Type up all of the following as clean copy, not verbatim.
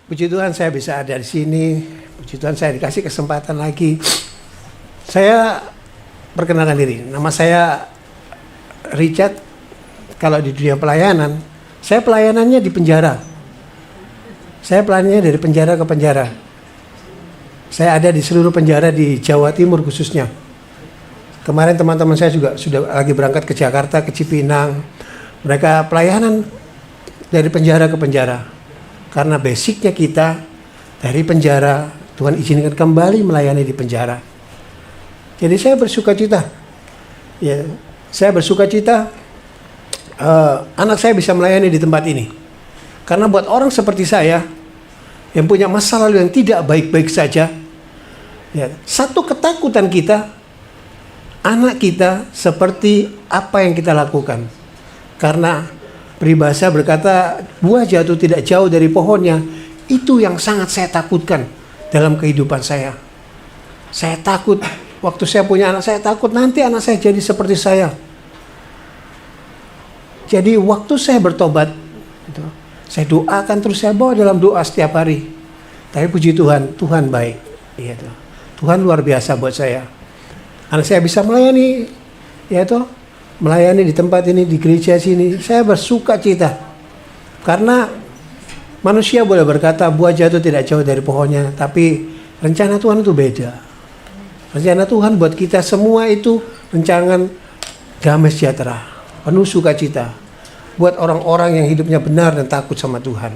Puji Tuhan saya bisa ada di sini. Puji Tuhan saya dikasih kesempatan lagi. Saya perkenalkan diri. Nama saya Richard. Kalau di dunia pelayanan, saya pelayanannya di penjara. Saya pelayanannya dari penjara ke penjara. Saya ada di seluruh penjara di Jawa Timur khususnya. Kemarin teman-teman saya juga sudah lagi berangkat ke Jakarta, ke Cipinang. Mereka pelayanan dari penjara ke penjara. Karena basicnya kita dari penjara, Tuhan izinkan kembali melayani di penjara. Jadi saya bersuka cita. Ya, saya bersuka cita anak saya bisa melayani di tempat ini. Karena buat orang seperti saya yang punya masa lalu yang tidak baik-baik saja, ya, satu ketakutan kita, anak kita seperti apa yang kita lakukan. Karena peribahasa berkata, buah jatuh tidak jauh dari pohonnya. Itu yang sangat saya takutkan dalam kehidupan saya. Saya takut, waktu saya punya anak, saya takut nanti anak saya jadi seperti saya. Jadi waktu saya bertobat, saya doakan terus, saya bawa dalam doa setiap hari. Tapi puji Tuhan, Tuhan baik. Tuhan luar biasa buat saya. Anak saya bisa melayani, melayani di tempat ini, di gereja sini. Saya bersuka cita. Karena manusia boleh berkata buah jatuh tidak jauh dari pohonnya, tapi rencana Tuhan itu beda. Rencana Tuhan buat kita semua itu rencangan damai sejahtera, penuh sukacita, buat orang-orang yang hidupnya benar dan takut sama Tuhan.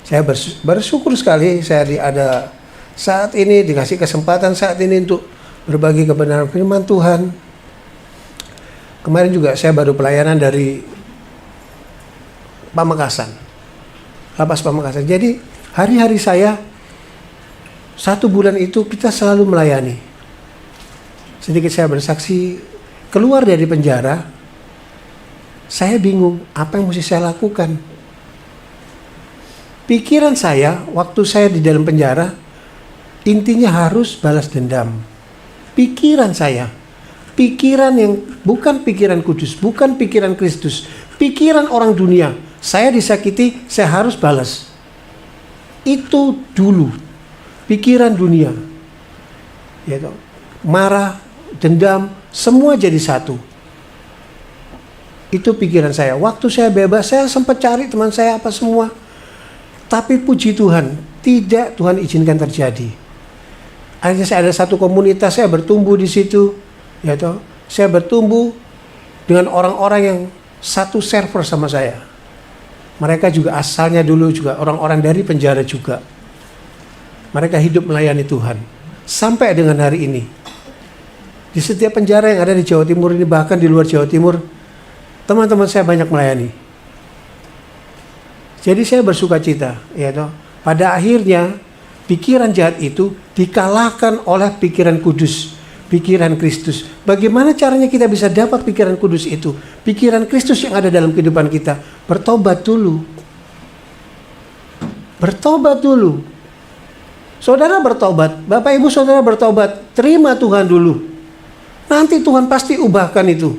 Saya bersyukur sekali saya ada saat ini, dikasih kesempatan saat ini untuk berbagi kebenaran firman Tuhan. Kemarin juga saya baru pelayanan dari Pamekasan, Lapas Pamekasan. Jadi hari-hari saya 1 bulan itu kita selalu melayani. Sedikit saya bersaksi, keluar dari penjara, saya bingung apa yang mesti saya lakukan. Pikiran saya waktu saya di dalam penjara, intinya harus balas dendam. Pikiran saya, pikiran yang bukan pikiran kudus, bukan pikiran Kristus, pikiran orang dunia. Saya disakiti, saya harus balas. Itu dulu pikiran dunia. Marah, dendam, semua jadi satu. Itu pikiran saya. Waktu saya bebas, saya sempat cari teman saya apa semua. Tapi puji Tuhan, tidak Tuhan izinkan terjadi. Akhirnya saya ada satu komunitas, saya bertumbuh di situ. Saya bertumbuh dengan orang-orang yang satu server sama saya. Mereka juga asalnya dulu juga orang-orang dari penjara juga. Mereka hidup melayani Tuhan sampai dengan hari ini. Di setiap penjara yang ada di Jawa Timur ini, bahkan di luar Jawa Timur, teman-teman saya banyak melayani. Jadi saya bersuka cita, pada akhirnya pikiran jahat itu dikalahkan oleh pikiran kudus, pikiran Kristus. Bagaimana caranya kita bisa dapat pikiran kudus itu? Pikiran Kristus yang ada dalam kehidupan kita. Bertobat dulu. Bertobat dulu. Saudara bertobat, Bapak Ibu Saudara bertobat, terima Tuhan dulu. Nanti Tuhan pasti ubahkan itu.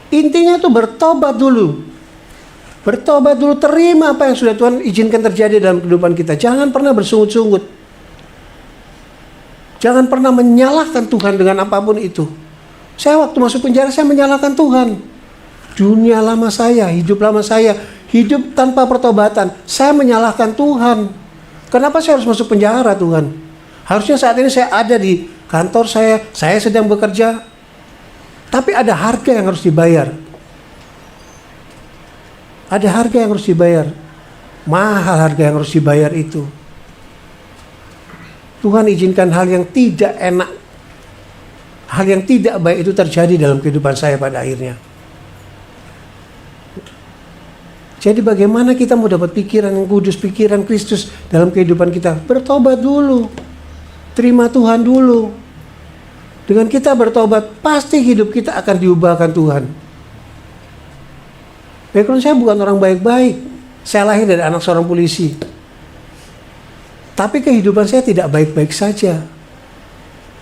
Intinya tuh bertobat dulu. Bertobat dulu, terima apa yang sudah Tuhan izinkan terjadi dalam kehidupan kita. Jangan pernah bersungut-sungut. Jangan pernah menyalahkan Tuhan dengan apapun itu. Saya waktu masuk penjara, saya menyalahkan Tuhan. Dunia lama saya, hidup lama saya, hidup tanpa pertobatan. Saya menyalahkan Tuhan. Kenapa saya harus masuk penjara, Tuhan? Harusnya saat ini saya ada di kantor saya sedang bekerja. Tapi ada harga yang harus dibayar. Ada harga yang harus dibayar. Mahal harga yang harus dibayar itu. Tuhan izinkan hal yang tidak enak, hal yang tidak baik itu terjadi dalam kehidupan saya pada akhirnya. Jadi bagaimana kita mau dapat pikiran yang kudus, pikiran Kristus dalam kehidupan kita? Bertobat dulu. Terima Tuhan dulu. Dengan kita bertobat, pasti hidup kita akan diubahkan Tuhan. Background saya bukan orang baik-baik. Saya lahir dari anak seorang polisi. Tapi kehidupan saya tidak baik-baik saja.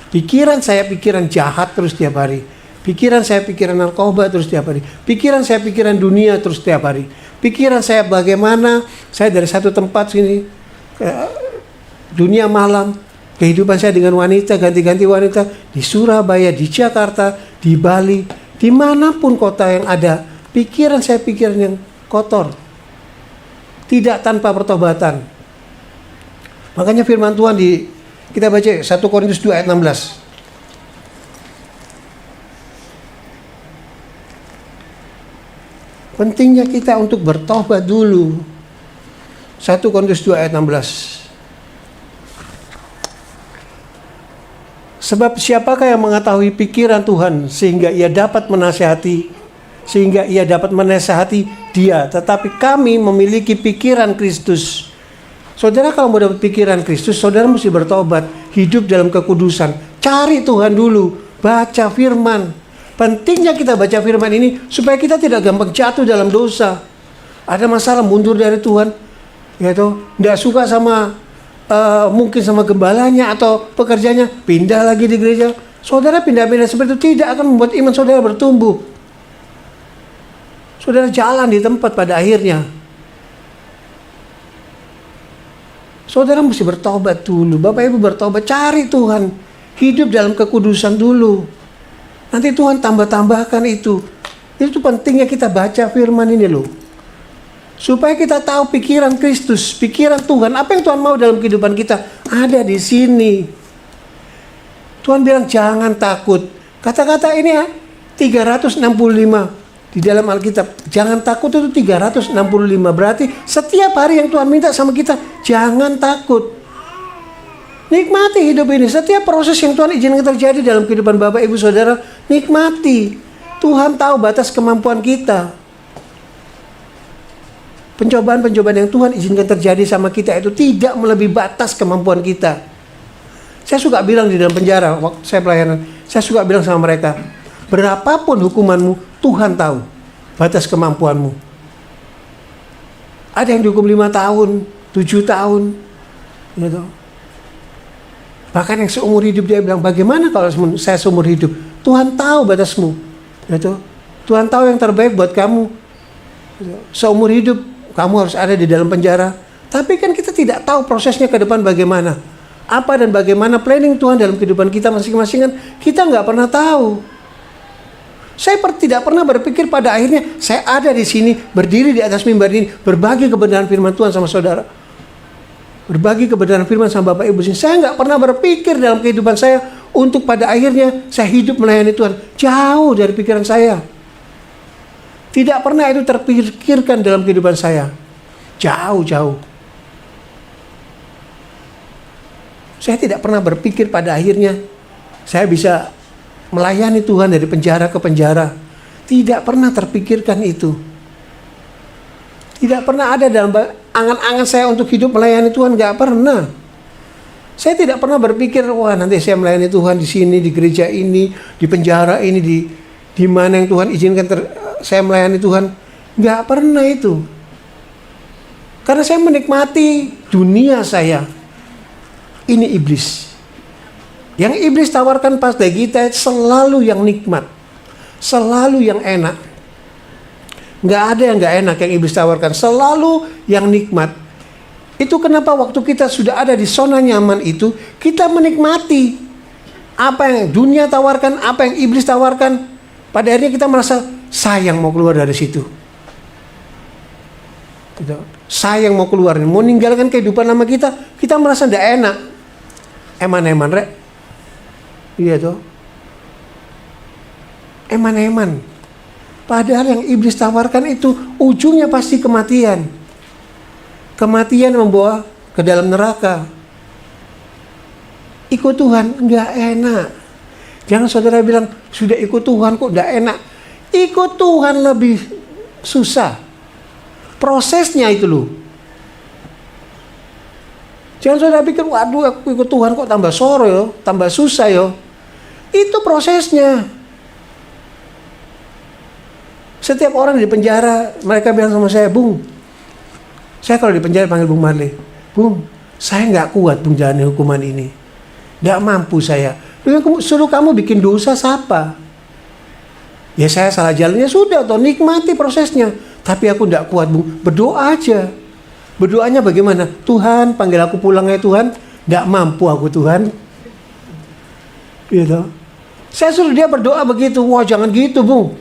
Pikiran saya pikiran jahat terus tiap hari. Pikiran saya pikiran narkoba terus tiap hari. Pikiran saya pikiran dunia terus tiap hari. Pikiran saya bagaimana, saya dari satu tempat sini, dunia malam, kehidupan saya dengan wanita, ganti-ganti wanita, di Surabaya, di Jakarta, di Bali, dimanapun kota yang ada, pikiran saya pikiran yang kotor. Tidak tanpa pertobatan. Makanya firman Tuhan kita baca 1 Korintus 2 ayat 16. Pentingnya kita untuk bertobat dulu. 1 Korintus 2 ayat 16. Sebab siapakah yang mengetahui pikiran Tuhan sehingga ia dapat menasihati dia. Tetapi kami memiliki pikiran Kristus. Saudara kalau mau dapat pikiran Kristus, saudara mesti bertobat, hidup dalam kekudusan. Cari Tuhan dulu, baca firman. Pentingnya kita baca firman ini supaya kita tidak gampang jatuh dalam dosa. Ada masalah mundur dari Tuhan, yaitu tidak suka sama mungkin sama gembalanya atau pekerjanya, pindah lagi di gereja. Saudara pindah-pindah seperti itu tidak akan membuat iman saudara bertumbuh. Saudara jalan di tempat pada akhirnya. Saudara mesti bertobat dulu. Bapak Ibu bertobat, cari Tuhan, hidup dalam kekudusan dulu. Nanti Tuhan tambah-tambahkan itu. Itu pentingnya kita baca firman ini loh. Supaya kita tahu pikiran Kristus, pikiran Tuhan. Apa yang Tuhan mau dalam kehidupan kita ada di sini. Tuhan bilang jangan takut. Kata-kata ini 365 di dalam Alkitab. Jangan takut itu 365. Berarti setiap hari yang Tuhan minta sama kita, jangan takut. Nikmati hidup ini. Setiap proses yang Tuhan izinkan terjadi dalam kehidupan Bapak, Ibu, Saudara, nikmati. Tuhan tahu batas kemampuan kita. Pencobaan-pencobaan yang Tuhan izinkan terjadi sama kita itu tidak melebihi batas kemampuan kita. Saya suka bilang di dalam penjara, waktu saya pelayanan, saya suka bilang sama mereka, berapapun hukumanmu, Tuhan tahu batas kemampuanmu. Ada yang dihukum 5 tahun, 7 tahun, gitu. Bahkan yang seumur hidup dia bilang, bagaimana kalau saya seumur hidup? Tuhan tahu batasmu. Gitu. Tuhan tahu yang terbaik buat kamu. Gitu. Seumur hidup kamu harus ada di dalam penjara. Tapi kan kita tidak tahu prosesnya ke depan bagaimana. Apa dan bagaimana planning Tuhan dalam kehidupan kita masing-masing kan kita nggak pernah tahu. Saya tidak pernah berpikir pada akhirnya saya ada di sini, berdiri di atas mimbar ini, berbagi kebenaran firman Tuhan sama saudara. Berbagi kebenaran firman sama Bapak Ibu. Saya nggak pernah berpikir dalam kehidupan saya untuk pada akhirnya saya hidup melayani Tuhan. Jauh dari pikiran saya. Tidak pernah itu terpikirkan dalam kehidupan saya. Jauh. Saya tidak pernah berpikir pada akhirnya saya bisa melayani Tuhan dari penjara ke penjara. Tidak pernah terpikirkan itu. Tidak pernah ada dalam angan-angan saya untuk hidup melayani Tuhan, nggak pernah. Saya tidak pernah berpikir, wah nanti saya melayani Tuhan di sini, di gereja ini, di penjara ini, di mana yang Tuhan izinkan saya melayani Tuhan. Nggak pernah itu. Karena saya menikmati dunia saya. Ini iblis. Yang iblis tawarkan pada kita selalu yang nikmat, selalu yang enak. Nggak ada yang nggak enak yang iblis tawarkan. Selalu yang nikmat. Itu kenapa waktu kita sudah ada di zona nyaman itu, kita menikmati apa yang dunia tawarkan, apa yang iblis tawarkan. Pada akhirnya kita merasa sayang mau keluar dari situ. Gitu. Sayang mau keluar, mau ninggalkan kehidupan lama kita merasa nggak enak. Eman-eman, rek. Iya tuh. Eman-eman. Padahal yang iblis tawarkan itu ujungnya pasti kematian. Kematian membawa ke dalam neraka. Ikut Tuhan nggak enak. Jangan saudara bilang sudah ikut Tuhan kok nggak enak. Ikut Tuhan lebih susah. Prosesnya itu loh. Jangan saudara pikir, waduh aku ikut Tuhan kok tambah soro yo, tambah susah yo. Itu prosesnya. Setiap orang di penjara, mereka bilang sama saya, Bung, saya kalau di penjara panggil Bung Marley, Bung, saya nggak kuat Bung jalani hukuman ini, nggak mampu saya. Suruh kamu bikin dosa siapa? Ya saya salah jalannya sudah, toh nikmati prosesnya. Tapi aku tidak kuat, Bung. Berdoa aja. Berdoanya bagaimana? Tuhan, panggil aku pulang ya Tuhan. Tidak mampu aku Tuhan. Gitu. Saya suruh dia berdoa begitu. Wah, jangan gitu, Bung.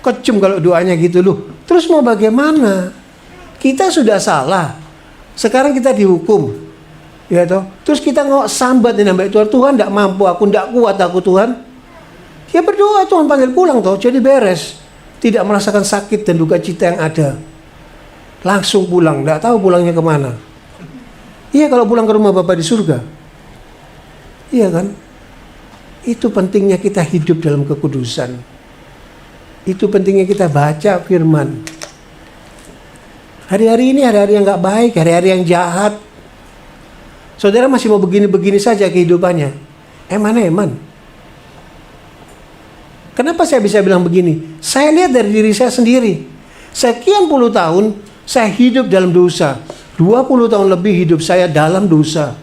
Kecem kalau doanya gitu loh. Terus mau bagaimana? Kita sudah salah. Sekarang kita dihukum. Ya toh. Terus kita nggak sambat nih nambah Tuhan. Tuhan tidak mampu aku, tidak kuat aku Tuhan. Ya berdoa, Tuhan panggil pulang toh. Jadi beres. Tidak merasakan sakit dan duka cita yang ada. Langsung pulang, tidak tahu pulangnya kemana. Iya, kalau pulang ke rumah Bapa di surga. Iya kan? Itu pentingnya kita hidup dalam kekudusan. Itu pentingnya kita baca firman. Hari-hari ini hari-hari yang gak baik, hari-hari yang jahat. Saudara masih mau begini-begini saja kehidupannya. Eman. Kenapa saya bisa bilang begini? Saya lihat dari diri saya sendiri. Sekian puluh tahun saya hidup dalam dosa. 20 tahun lebih hidup saya dalam dosa.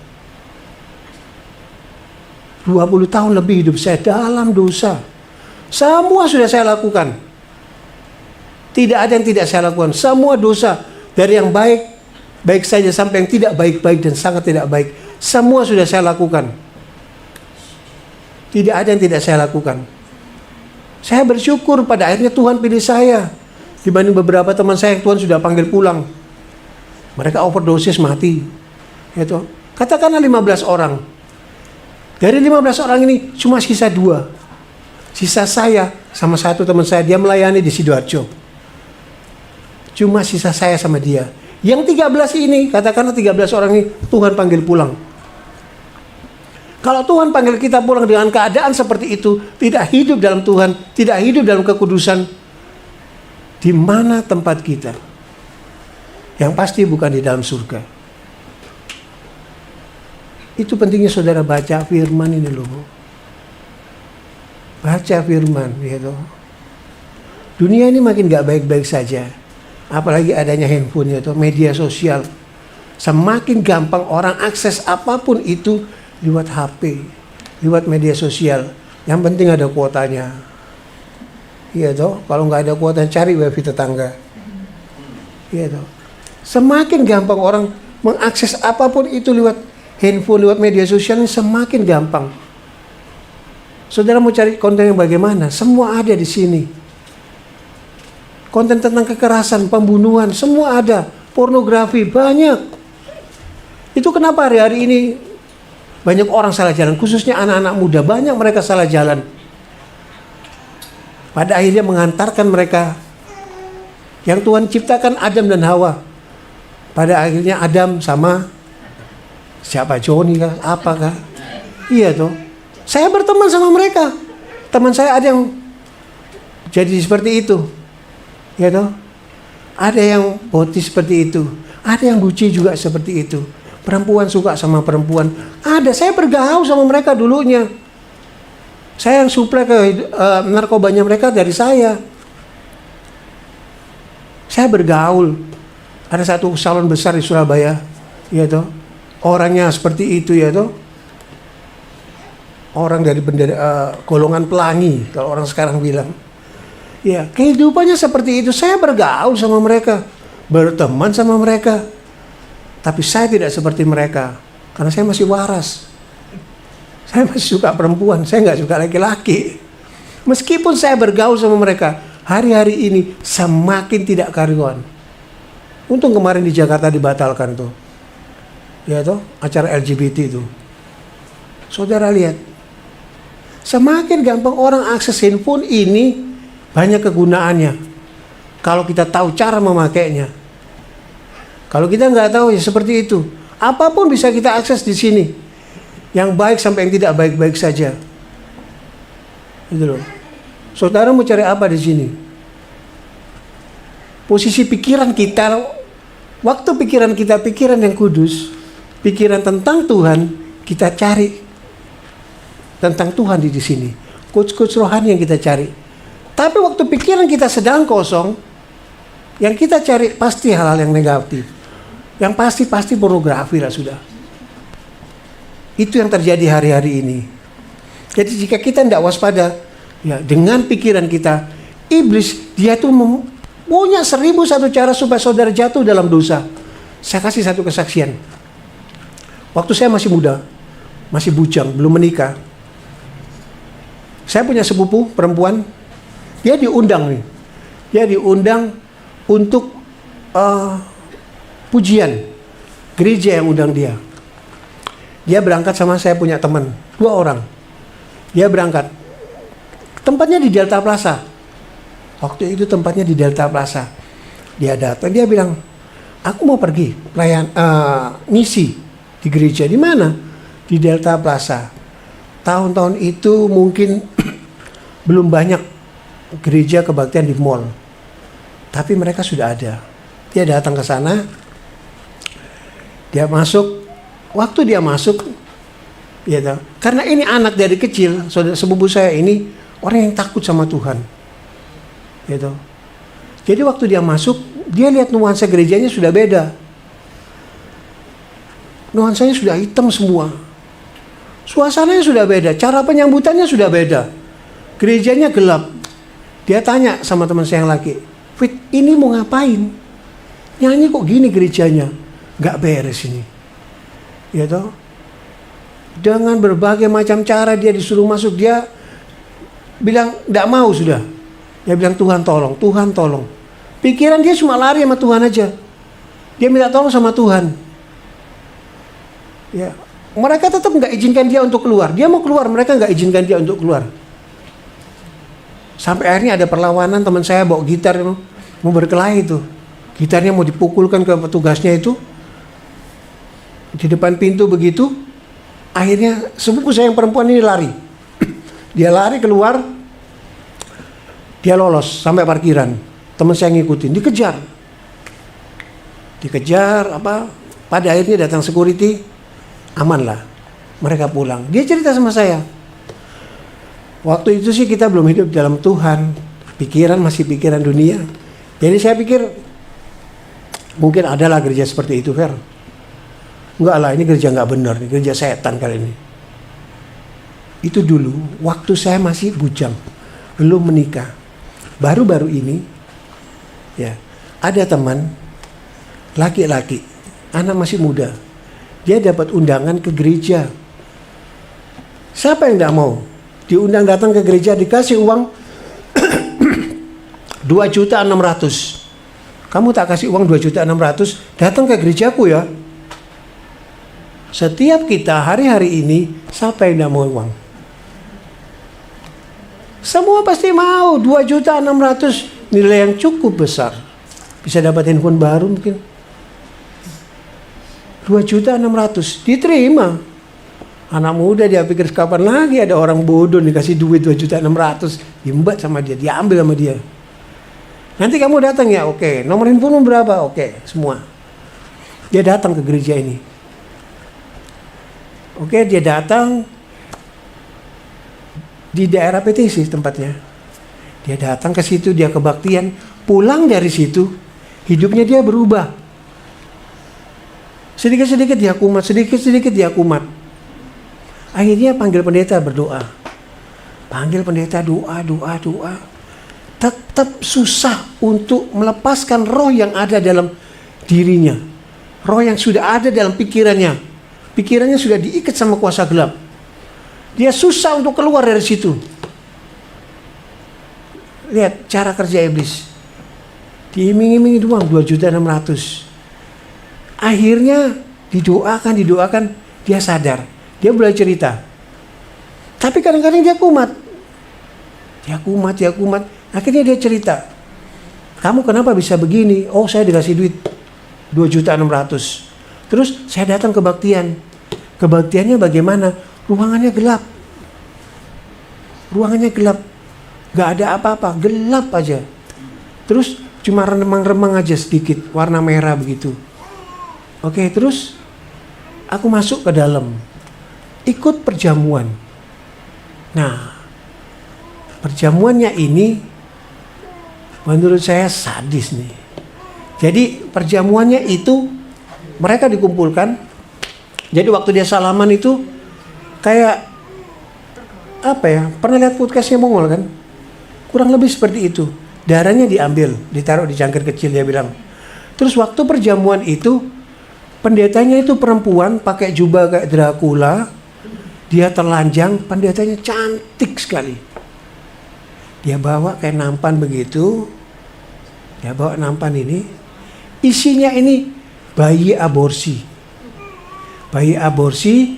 20 tahun lebih hidup saya dalam dosa. Semua sudah saya lakukan. Tidak ada yang tidak saya lakukan. Semua dosa. Dari yang baik saja sampai yang tidak baik-baik dan sangat tidak baik. Semua sudah saya lakukan. Tidak ada yang tidak saya lakukan. Saya bersyukur pada akhirnya Tuhan pilih saya. Dibanding beberapa teman saya yang Tuhan sudah panggil pulang. Mereka overdosis mati. Itu. Katakanlah 15 orang. Dari 15 orang ini cuma sisa 2. Sisa saya sama satu teman saya, dia melayani di Sidoarjo. Cuma sisa saya sama dia. Yang 13 ini, katakanlah 13 orang ini Tuhan panggil pulang. Kalau Tuhan panggil kita pulang dengan keadaan seperti itu, tidak hidup dalam Tuhan, tidak hidup dalam kekudusan, di mana tempat kita? Yang pasti bukan di dalam surga. Itu pentingnya saudara baca firman ini loh. Baca firman, gitu. Dunia ini makin gak baik-baik saja. Apalagi adanya handphone itu, media sosial. Semakin gampang orang akses apapun itu lewat HP, lewat media sosial. Yang penting ada kuotanya. Iya toh, kalau nggak ada kuota cari wifi tetangga. Iya toh. Semakin gampang orang mengakses apapun itu lewat handphone, lewat media sosial ini semakin gampang. Saudara mau cari konten yang bagaimana? Semua ada di sini. Konten tentang kekerasan, pembunuhan, semua ada. Pornografi, banyak. Itu kenapa hari-hari ini banyak orang salah jalan, khususnya anak-anak muda. Banyak mereka salah jalan. Pada akhirnya mengantarkan mereka yang Tuhan ciptakan Adam dan Hawa. Pada akhirnya Adam sama siapa, Joni kah? Apakah? Iya toh. Saya berteman sama mereka. Teman saya ada yang jadi seperti itu. Ya toh. Ada yang botis seperti itu. Ada yang buci juga seperti itu. Perempuan suka sama perempuan. Ada, saya bergaul sama mereka dulunya. Saya yang suplai ke narkobanya mereka dari saya. Saya bergaul. Ada satu salon besar di Surabaya. Ya toh. Orangnya seperti itu ya toh. Orang dari golongan pelangi, kalau orang sekarang bilang. Ya, kehidupannya seperti itu. Saya bergaul sama mereka, berteman sama mereka. Tapi saya tidak seperti mereka, karena saya masih waras. Saya masih suka perempuan, saya nggak suka laki-laki. Meskipun saya bergaul sama mereka, hari-hari ini semakin tidak karuan. Untung kemarin di Jakarta dibatalkan tuh. Ya toh, acara LGBT itu. Saudara lihat. Semakin gampang orang akses handphone ini, banyak kegunaannya. Kalau kita tahu cara memakainya. Kalau kita nggak tahu ya seperti itu. Apapun bisa kita akses di sini. Yang baik sampai yang tidak baik-baik saja. Gitu loh. Saudara mau cari apa di sini? Posisi pikiran kita, waktu pikiran kita pikiran yang kudus, pikiran tentang Tuhan, kita cari tentang Tuhan di sini. Coach rohani yang kita cari. Tapi waktu pikiran kita sedang kosong, yang kita cari pasti hal-hal yang negatif. Yang pasti pornografi lah sudah. Itu yang terjadi hari-hari ini. Jadi jika kita tidak waspada, ya dengan pikiran kita, iblis dia tuh Punya 1001 cara supaya saudara jatuh dalam dosa. Saya kasih satu kesaksian. Waktu saya masih muda, masih bujang, belum menikah. Saya punya sepupu perempuan, dia diundang nih. Dia diundang untuk pujian. Gereja yang undang dia. Dia berangkat sama saya punya teman, 2 orang. Dia berangkat. Tempatnya di Delta Plaza. Waktu itu tempatnya di Delta Plaza. Dia datang, dia bilang, aku mau pergi misi di gereja. Di mana? Di Delta Plaza. Tahun-tahun itu mungkin belum banyak gereja kebaktian di mall. Tapi mereka sudah ada. Dia datang ke sana. Dia masuk. Waktu dia masuk, ya, karena ini anak dari kecil, saudara sepupu saya ini orang yang takut sama Tuhan. Gitu. Jadi waktu dia masuk, dia lihat nuansa gerejanya sudah beda. Nuansanya sudah hitam semua. Suasananya sudah beda, cara penyambutannya sudah beda. Gerejanya gelap. Dia tanya sama teman saya yang laki, "Fit, ini mau ngapain? Nyanyi kok gini gerejanya? Gak beres ini." Ya toh? Dengan berbagai macam cara dia disuruh masuk, dia bilang gak mau sudah. Dia bilang, Tuhan tolong, Tuhan tolong. Pikiran dia cuma lari sama Tuhan aja. Dia minta tolong sama Tuhan. Ya, mereka tetap nggak izinkan dia untuk keluar. Dia mau keluar, mereka nggak izinkan dia untuk keluar. Sampai akhirnya ada perlawanan, teman saya bawa gitar mau berkelahi itu. Gitarnya mau dipukulkan ke petugasnya itu. Di depan pintu begitu. Akhirnya sepupu saya yang perempuan ini lari. Dia lari keluar. Dia lolos sampai parkiran. Teman saya ngikutin, dikejar. Pada akhirnya datang security, aman lah. Mereka pulang. Dia cerita sama saya. Waktu itu sih kita belum hidup dalam Tuhan. Pikiran masih pikiran dunia. Jadi saya pikir, mungkin adalah gereja seperti itu, Fer. Enggak lah, ini gereja nggak benar. Ini gereja setan kali ini. Itu dulu, waktu saya masih bujang. Belum menikah. Baru-baru ini, ya, ada teman laki-laki, anak masih muda, dia dapat undangan ke gereja. Siapa yang tidak mau diundang datang ke gereja, dikasih uang 2.600.000. Kamu tak kasih uang 2.600.000, datang ke gerejaku ya. Setiap kita hari-hari ini, siapa yang tidak mau uang? Semua pasti mau. 2.600.000 nilai yang cukup besar. Bisa dapat handphone baru mungkin. 2.600.000 diterima. Anak muda dia pikir kapan lagi ada orang bodoh dikasih duit 2.600.000, diembat sama dia, diambil sama dia. Nanti kamu datang ya, oke. Nomor handphone berapa? Oke, semua. Dia datang ke gereja ini. Oke, dia datang di daerah PTC tempatnya. Dia datang ke situ, dia kebaktian, pulang dari situ, hidupnya dia berubah. Sedikit-sedikit dia kumat, sedikit-sedikit dia kumat. Akhirnya panggil pendeta berdoa. Panggil pendeta doa. Tetap susah untuk melepaskan roh yang ada dalam dirinya. Roh yang sudah ada dalam pikirannya. Pikirannya sudah diikat sama kuasa gelap. Dia susah untuk keluar dari situ. Lihat cara kerja iblis. Diiming-imingi doang 2.600.000. Akhirnya didoakan, dia sadar. Dia mulai cerita. Tapi kadang-kadang dia kumat. Akhirnya dia cerita. Kamu kenapa bisa begini? Oh, saya dikasih duit 2.600.000. Terus saya datang kebaktian. Kebaktiannya bagaimana? Ruangannya gelap. Gak ada apa-apa, gelap aja. Terus cuma remang-remang aja sedikit, warna merah begitu. Oke, terus aku masuk ke dalam. Ikut perjamuan. Nah, perjamuannya ini menurut saya sadis nih. Jadi perjamuannya itu mereka dikumpulkan. Jadi waktu dia salaman itu kayak apa ya? Pernah lihat podcastnya Mongol kan? Kurang lebih seperti itu. darahnya diambil, ditaruh di cangkir kecil, dia bilang. Terus waktu perjamuan itu, pendetanya itu perempuan pakai jubah kayak Dracula, dia telanjang, pendetanya cantik sekali. Dia bawa kayak nampan begitu, dia bawa nampan ini, isinya ini bayi aborsi. Bayi aborsi,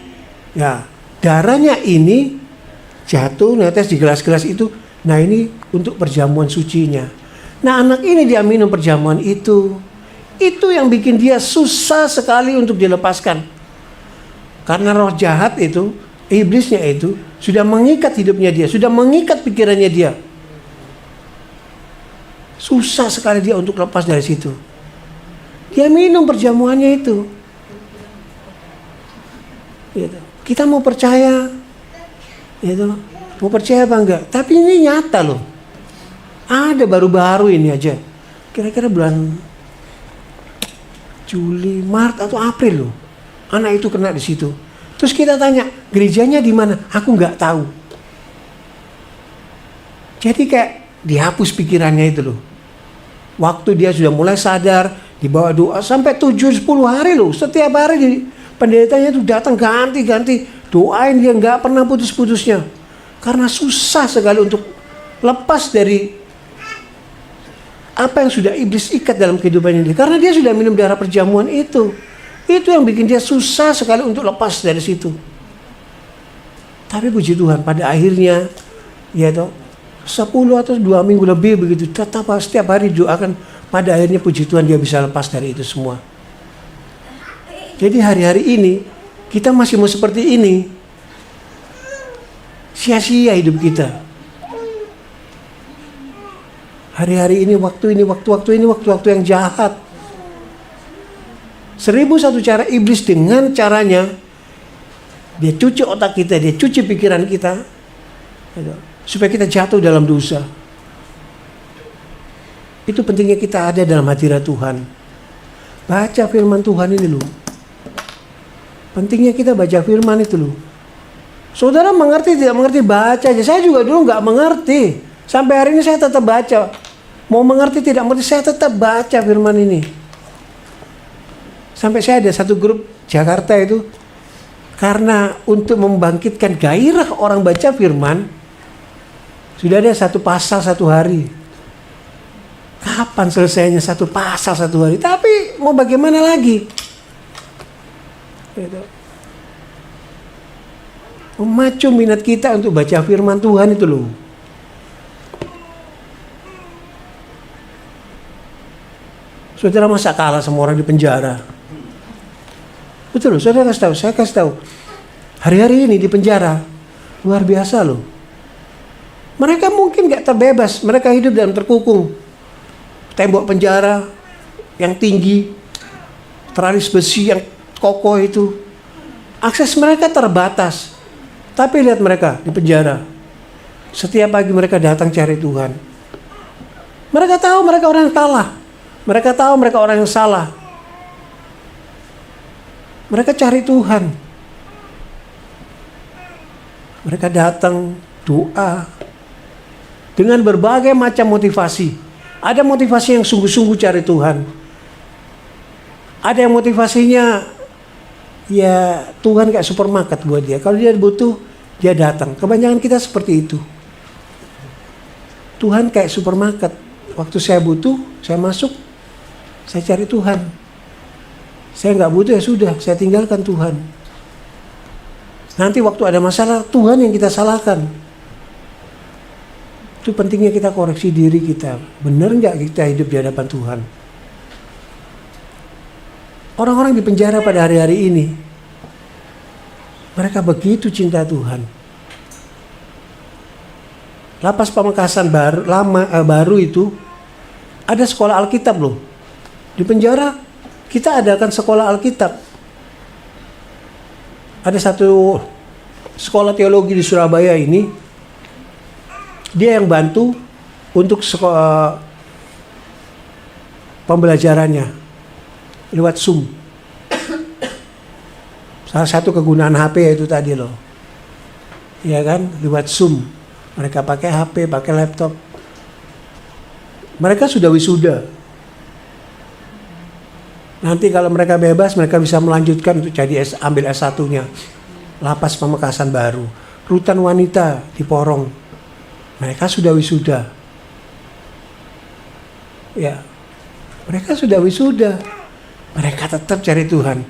ya darahnya ini jatuh netes di gelas-gelas itu. Nah ini untuk perjamuan sucinya. Nah anak ini dia minum perjamuan itu. Itu yang bikin dia susah sekali untuk dilepaskan. Karena roh jahat itu, iblisnya itu, sudah mengikat hidupnya dia, sudah mengikat pikirannya dia. Susah sekali dia untuk lepas dari situ. Dia minum perjamuannya itu. Gitu. Kita mau percaya, gitu. Mau percaya apa enggak? Tapi ini nyata loh. Ada baru-baru ini aja. Kira-kira bulan Juli, Maret atau April loh. Anak itu kena di situ. Terus kita tanya, gerejanya di mana? Aku nggak tahu. Jadi kayak dihapus pikirannya itu loh. Waktu dia sudah mulai sadar, dibawa doa sampai 7-10 hari loh. Setiap hari pendetanya itu datang ganti-ganti doain, dia nggak pernah putus-putusnya. Karena susah sekali untuk lepas dari apa yang sudah iblis ikat dalam kehidupannya dia. Karena dia sudah minum darah perjamuan itu. Itu yang bikin dia susah sekali untuk lepas dari situ. Tapi puji Tuhan pada akhirnya, ya toh, 10 atau 2 minggu lebih begitu, tetap setiap hari doakan, pada akhirnya puji Tuhan dia bisa lepas dari itu semua. Jadi hari-hari ini kita masih mau seperti ini, sia-sia hidup kita. Hari-hari ini, waktu-waktu yang jahat. 1001 cara iblis dengan caranya, dia cuci otak kita, dia cuci pikiran kita, supaya kita jatuh dalam dosa. Itu pentingnya kita ada dalam hadirat Tuhan. Baca firman Tuhan ini loh. Pentingnya kita baca firman itu loh. Saudara mengerti tidak mengerti, baca aja. Saya juga dulu nggak mengerti. Sampai hari ini saya tetap baca. Mau mengerti tidak mengerti, saya tetap baca firman ini. Sampai saya ada satu grup Jakarta itu, karena untuk membangkitkan gairah orang baca firman, sudah ada satu pasal satu hari. Kapan selesainya satu pasal satu hari? Tapi mau bagaimana lagi? Memacu minat kita untuk baca firman Tuhan itu loh. Saudara masa kalah sama orang di penjara? Betul loh, saudara saya kasih tahu. Hari-hari ini di penjara luar biasa loh. Mereka mungkin gak terbebas, mereka hidup dalam terkukung. Tembok penjara yang tinggi, teralis besi yang kokoh itu. Akses mereka terbatas. Tapi lihat mereka di penjara. Setiap pagi mereka datang cari Tuhan. Mereka tahu mereka orang yang kalah. Mereka tahu mereka orang yang salah. Mereka cari Tuhan. Mereka datang doa dengan berbagai macam motivasi. Ada motivasi yang sungguh-sungguh cari Tuhan. Ada yang motivasinya, ya Tuhan kayak supermarket buat dia. Kalau dia butuh, dia datang. Kebanyakan kita seperti itu. Tuhan kayak supermarket. Waktu saya butuh, saya masuk, saya cari Tuhan. Saya nggak butuh, ya sudah, saya tinggalkan Tuhan. Nanti waktu ada masalah, Tuhan yang kita salahkan. Itu pentingnya kita koreksi diri kita. Benar nggak kita hidup di hadapan Tuhan? Orang-orang di penjara pada hari-hari ini, mereka begitu cinta Tuhan. Lapas Pamekasan baru itu ada sekolah Alkitab loh. Di penjara kita adakan sekolah Alkitab. Ada satu sekolah teologi di Surabaya ini, dia yang bantu untuk pembelajarannya lewat Zoom. Salah satu kegunaan HP itu tadi loh. Ya kan, lewat Zoom. Mereka pakai HP, pakai laptop. Mereka sudah wisuda. Nanti kalau mereka bebas, mereka bisa melanjutkan untuk ambil S1-nya. Lapas Pamekasan baru. Rutan wanita di Porong. Mereka sudah wisuda. Ya, mereka sudah wisuda. Mereka tetap cari Tuhan.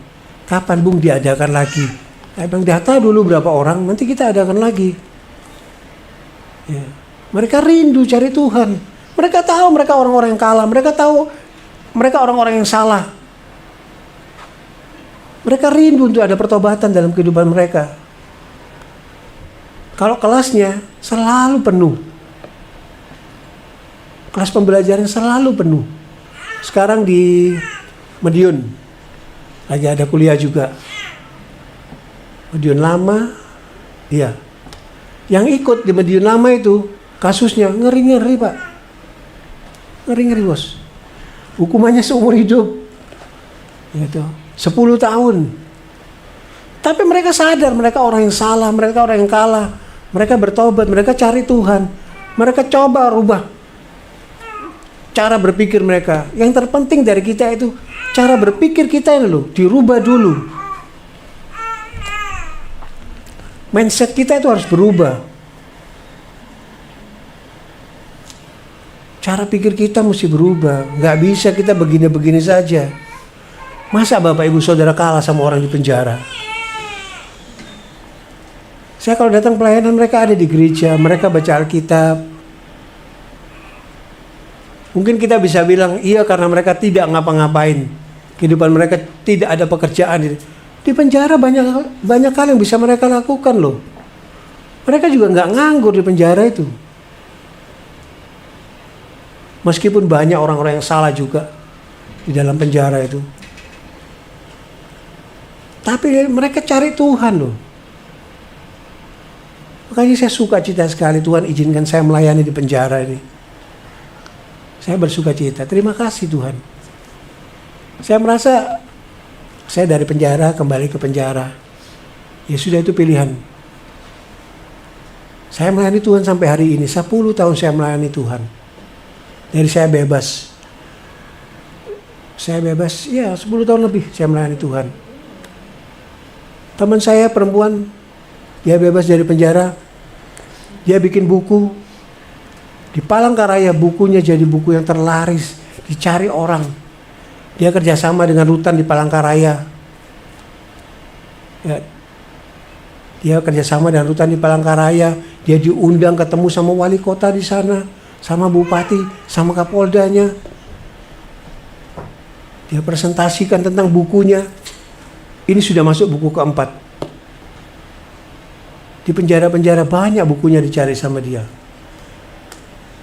Kapan Bung diadakan lagi? Saya bilang, data dulu berapa orang, nanti kita adakan lagi. Ya. Mereka rindu cari Tuhan. Mereka tahu mereka orang-orang yang kalah. Mereka tahu mereka orang-orang yang salah. Mereka rindu untuk ada pertobatan dalam kehidupan mereka. Kalau kelasnya selalu penuh. Kelas pembelajaran selalu penuh. Sekarang di Madiun lagi ada kuliah juga. Madiun Lama, iya. Yang ikut di Madiun Lama itu kasusnya ngeri-ngeri, Pak. Ngeri-ngeri, Bos. Hukumannya seumur hidup. Gitu. 10 tahun. Tapi mereka sadar mereka orang yang salah, mereka orang yang kalah. Mereka bertobat, mereka cari Tuhan. Mereka coba rubah cara berpikir mereka. Yang terpenting dari kita itu cara berpikir kita ini loh, dirubah dulu. Mindset kita itu harus berubah. Cara pikir kita mesti berubah. Nggak bisa kita begini-begini saja. Masa Bapak Ibu Saudara kalah sama orang di penjara? Saya kalau datang pelayanan mereka ada di gereja, mereka baca Alkitab. Mungkin kita bisa bilang, iya karena mereka tidak ngapa-ngapain. Kehidupan mereka tidak ada pekerjaan. Di penjara banyak hal yang bisa mereka lakukan loh. Mereka juga nggak nganggur di penjara itu. Meskipun banyak orang-orang yang salah juga di dalam penjara itu. Tapi mereka cari Tuhan loh. Makanya saya suka cita sekali Tuhan izinkan saya melayani di penjara ini. Saya bersuka cita. Terima kasih Tuhan. Saya merasa saya dari penjara kembali ke penjara. Ya sudah itu pilihan. Saya melayani Tuhan sampai hari ini. 10 tahun saya melayani Tuhan. Dari saya bebas. Saya bebas, ya 10 tahun lebih saya melayani Tuhan. Teman saya perempuan, dia bebas dari penjara. Dia bikin buku. Di Palangkaraya bukunya jadi buku yang terlaris. Dicari orang. Dia kerjasama dengan rutan di Palangkaraya. Ya. Dia kerjasama dengan rutan di Palangkaraya. Dia diundang ketemu sama wali kota di sana. Sama bupati, sama kapoldanya. Dia presentasikan tentang bukunya. Ini sudah masuk buku keempat. Di penjara-penjara banyak bukunya dicari sama dia.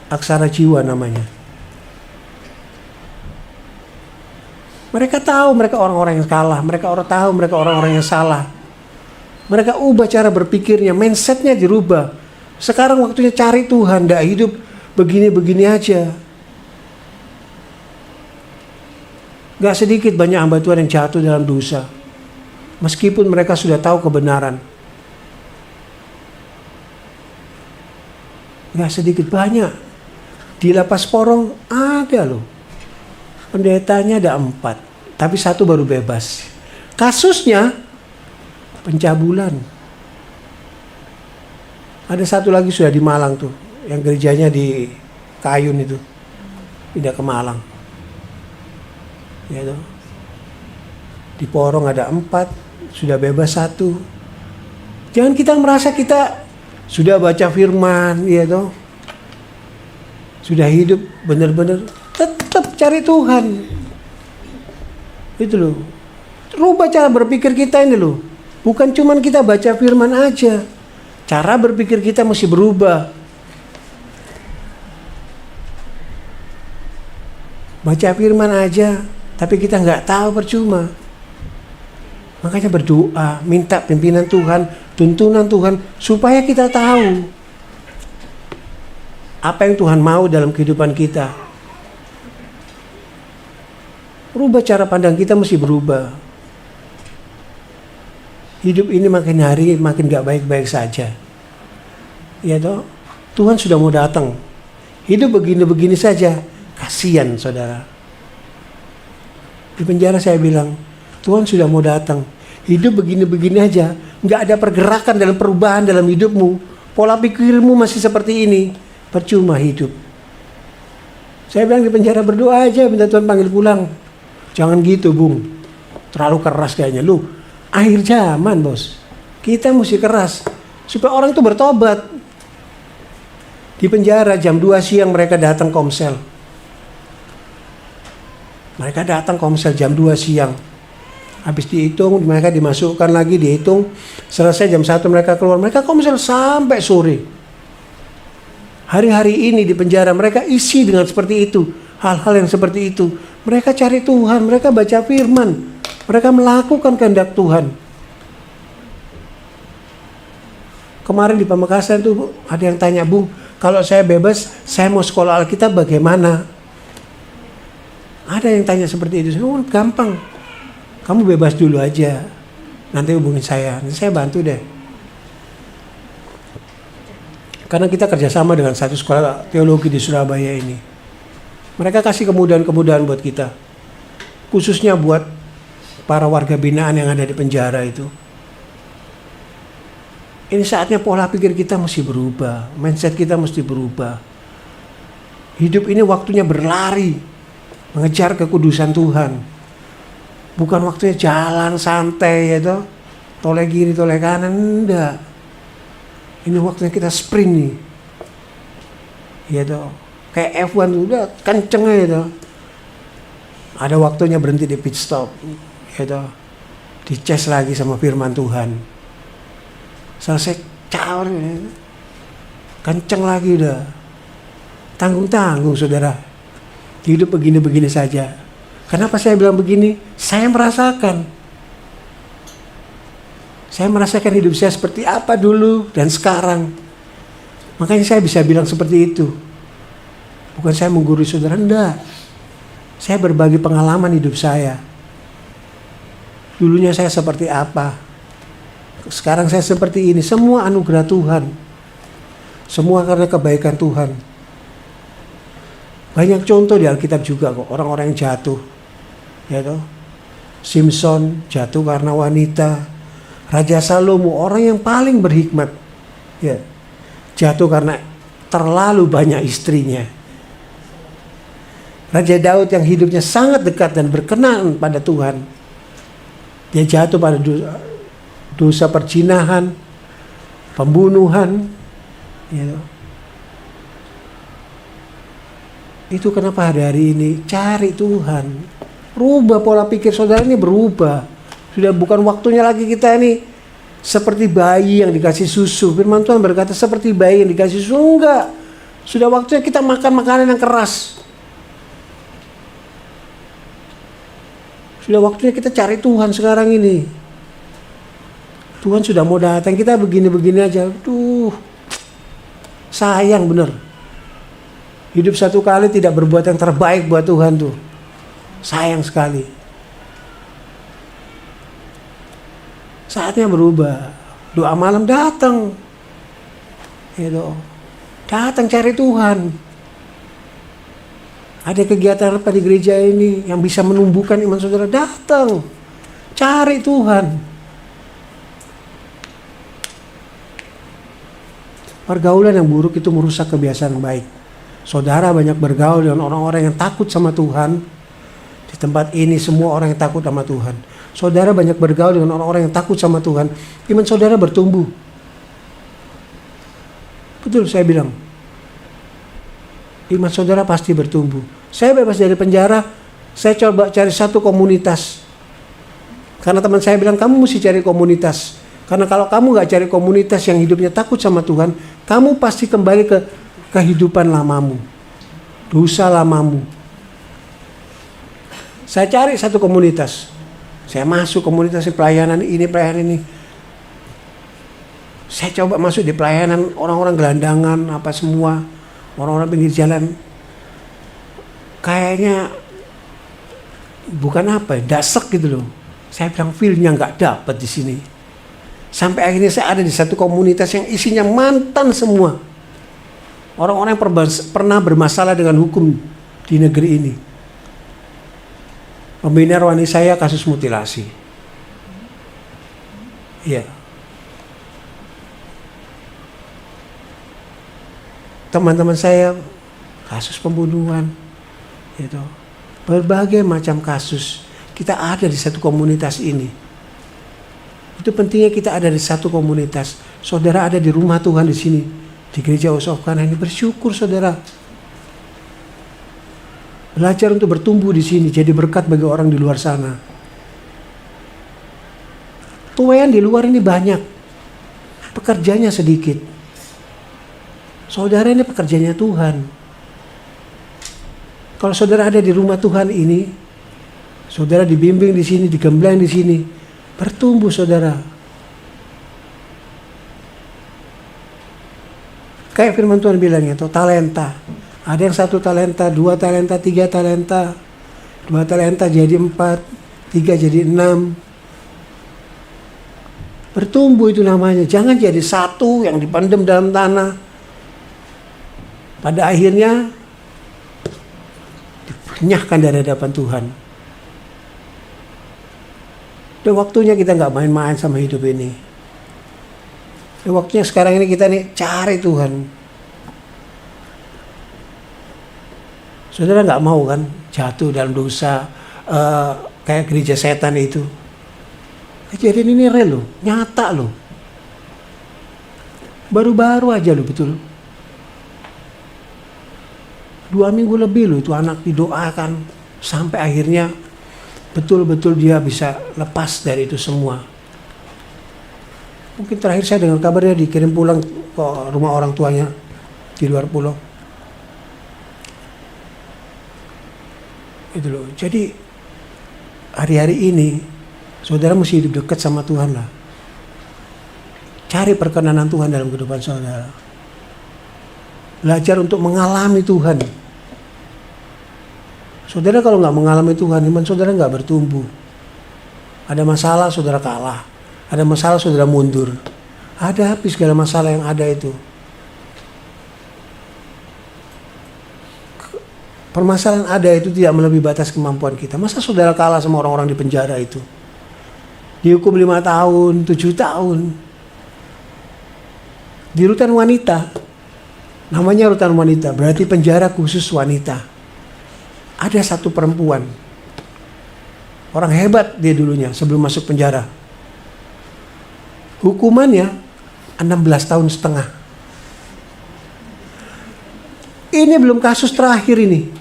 Aksara Jiwa namanya. Mereka tahu mereka orang-orang yang kalah. Mereka tahu mereka orang-orang yang salah. Mereka ubah cara berpikirnya. Mindsetnya dirubah. Sekarang waktunya cari Tuhan. Tidak hidup begini-begini aja. Gak sedikit banyak hamba Tuhan yang jatuh dalam dosa. Meskipun mereka sudah tahu kebenaran. Gak sedikit banyak. Di Lapas Porong ada loh. Pendetanya ada 4. Tapi 1 baru bebas. Kasusnya pencabulan. Ada 1 lagi sudah di Malang tuh. Yang gerejanya di Kayun itu. Pindah ke Malang. Ya tuh. Di Porong ada 4. Sudah bebas 1. Jangan kita merasa kita sudah baca firman, ya toh. Sudah hidup benar-benar, tetap cari Tuhan. Itu loh. Rubah cara berpikir kita ini loh. Bukan cuman kita baca firman aja. Cara berpikir kita mesti berubah. Baca firman aja, tapi kita nggak tahu percuma. Makanya berdoa, minta pimpinan Tuhan, tuntunan Tuhan, supaya kita tahu apa yang Tuhan mau dalam kehidupan kita. Rubah cara pandang kita mesti berubah. Hidup ini makin hari makin gak baik-baik saja. Ya toh, Tuhan sudah mau datang. Hidup begini-begini saja, Kasihan saudara. Di penjara saya bilang, Tuhan sudah mau datang. Hidup begini-begini aja, nggak ada pergerakan dalam perubahan dalam hidupmu. Pola pikirmu masih seperti ini, percuma hidup. Saya bilang di penjara, berdoa aja minta Tuhan panggil pulang. Jangan gitu Bung, terlalu keras kayaknya. Lu akhir zaman bos, kita mesti keras supaya orang itu bertobat. Di penjara jam 2 siang mereka datang komsel. Mereka datang komsel jam 2 siang. Habis dihitung, mereka dimasukkan lagi, dihitung. Selesai jam 1 mereka keluar. Mereka komsel sampai sore. Hari-hari ini di penjara mereka isi dengan seperti itu. Hal-hal yang seperti itu. Mereka cari Tuhan, mereka baca firman. Mereka melakukan kehendak Tuhan. Kemarin di Pamekasan tuh ada yang tanya, Bung, kalau saya bebas, saya mau sekolah Alkitab bagaimana? Ada yang tanya seperti itu. Oh, gampang. Kamu bebas dulu aja. Nanti hubungin saya. Nanti saya bantu deh. Karena kita kerjasama dengan satu sekolah teologi di Surabaya ini. Mereka kasih kemudahan-kemudahan buat kita. Khususnya buat para warga binaan yang ada di penjara itu. Ini saatnya pola pikir kita mesti berubah. Mindset kita mesti berubah. Hidup ini waktunya berlari. Mengejar kekudusan Tuhan. Bukan waktunya jalan santai ya toh. Toleh kiri, toleh kanan, enggak. Ini waktunya kita sprint nih. Ya toh. Kayak F1 tuh udah kenceng aja toh. Ada waktunya berhenti di pit stop. Ya toh. Dicas lagi sama firman Tuhan. Selesai caur. Kenceng lagi udah. Tanggung-tanggung saudara. Hidup begini-begini saja. Kenapa saya bilang begini? Saya merasakan. Saya merasakan hidup saya seperti apa dulu dan sekarang. Makanya saya bisa bilang seperti itu. Bukan saya menggurui saudara, enggak. Saya berbagi pengalaman hidup saya. Dulunya saya seperti apa. Sekarang saya seperti ini. Semua anugerah Tuhan. Semua karena kebaikan Tuhan. Banyak contoh di Alkitab juga kok, orang-orang yang jatuh. Ya toh. Simpson jatuh karena wanita. Raja Salomo, orang yang paling berhikmat. Ya. Jatuh karena terlalu banyak istrinya. Raja Daud yang hidupnya sangat dekat dan berkenan pada Tuhan. Dia jatuh pada dosa perzinahan, pembunuhan. Ya toh. Itu kenapa hari-hari ini cari Tuhan. Rubah pola pikir saudara ini, berubah. Sudah bukan waktunya lagi kita ini seperti bayi yang dikasih susu. Firman Tuhan berkata seperti bayi yang dikasih susu. Enggak. Sudah waktunya kita makan makanan yang keras. Sudah waktunya kita cari Tuhan sekarang ini. Tuhan sudah mau datang. Kita begini-begini aja. Duh. Sayang bener. Hidup satu kali tidak berbuat yang terbaik buat Tuhan tuh. Sayang sekali. Saatnya berubah. Doa malam datang. Gitu. Datang cari Tuhan. Ada kegiatan apa di gereja ini yang bisa menumbuhkan iman saudara? Datang. Cari Tuhan. Pergaulan yang buruk itu merusak kebiasaan yang baik. Saudara banyak bergaul dengan orang-orang yang takut sama Tuhan. Di tempat ini semua orang yang takut sama Tuhan. Saudara banyak bergaul dengan orang-orang yang takut sama Tuhan. Iman saudara bertumbuh. Betul saya bilang. Iman saudara pasti bertumbuh. Saya bebas dari penjara. Saya coba cari satu komunitas. Karena teman saya bilang kamu mesti cari komunitas. Karena kalau kamu gak cari komunitas yang hidupnya takut sama Tuhan, kamu pasti kembali ke kehidupan lamamu, dosa lamamu. Saya cari satu komunitas. Saya masuk komunitas pelayanan ini, pelayanan ini. Saya coba masuk di pelayanan orang-orang gelandangan, apa semua, orang-orang pinggir jalan. Kayaknya bukan apa ya, dasek gitu loh. Saya bilang feel-nya nggak dapet di sini. Sampai akhirnya saya ada di satu komunitas yang isinya mantan semua. Orang-orang yang pernah bermasalah dengan hukum di negeri ini. Pembina rohani saya kasus mutilasi. Iya. Teman-teman saya kasus pembunuhan, gitu. Berbagai macam kasus. Kita ada di satu komunitas ini. Itu pentingnya kita ada di satu komunitas. Saudara ada di rumah Tuhan di sini, di gereja Usop Kana ini, bersyukur saudara. Belajar untuk bertumbuh di sini, jadi berkat bagi orang di luar sana. Tuayan di luar ini banyak, pekerjanya sedikit. Saudara ini pekerjanya Tuhan. Kalau saudara ada di rumah Tuhan ini, saudara dibimbing di sini, digembleng di sini, bertumbuh saudara. Kayak firman Tuhan bilang itu, talenta. Ada yang 1 talenta, 2 talenta, 3 talenta. 2 talenta jadi 4, 3 jadi 6. Bertumbuh itu namanya. Jangan jadi satu yang dipendam dalam tanah. Pada akhirnya dipenyahkan dari hadapan Tuhan. Udah waktunya kita nggak main-main sama hidup ini. Udah waktunya sekarang ini kita nih cari Tuhan. Saudara nggak mau kan jatuh dalam dosa kayak gereja setan itu. Kejadian ini real loh, nyata loh. Baru-baru aja loh betul. 2 minggu lebih loh itu anak didoakan sampai akhirnya betul-betul dia bisa lepas dari itu semua. Mungkin terakhir saya dengar kabarnya dikirim pulang ke rumah orang tuanya di luar pulau. Itu loh. Jadi hari-hari ini saudara mesti hidup dekat sama Tuhan lah. Cari perkenanan Tuhan dalam kehidupan saudara. Belajar untuk mengalami Tuhan. Saudara kalau nggak mengalami Tuhan, iman saudara nggak bertumbuh. Ada masalah saudara kalah. Ada masalah saudara mundur. Hadapi segala masalah yang ada itu. Permasalahan ada itu tidak melebihi batas kemampuan kita. Masa saudara kalah sama orang-orang di penjara itu? Dihukum 5 tahun, 7 tahun. Di rutan wanita. Namanya rutan wanita, berarti penjara khusus wanita. Ada satu perempuan. Orang hebat dia dulunya sebelum masuk penjara. Hukumannya 16 tahun setengah. Ini belum kasus terakhir ini.